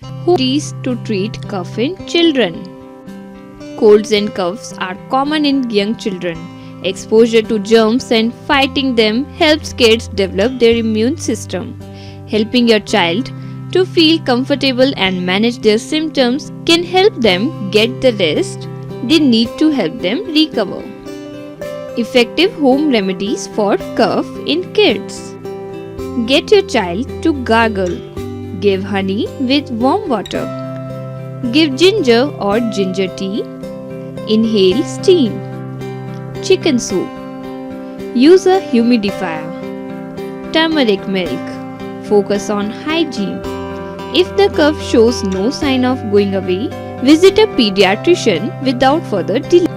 Remedies to treat cough in children. Colds and coughs are common in young children. Exposure to germs and fighting them helps kids develop their immune system. Helping your child to feel comfortable and manage their symptoms can help them get the rest they need to help them recover. Effective home remedies for cough in kids. Get your child to gargle. Give honey with warm water. Give ginger or ginger tea. Inhale steam. Chicken soup. Use a humidifier. Turmeric milk. Focus on hygiene. If the cough shows no sign of going away, visit a pediatrician without further delay.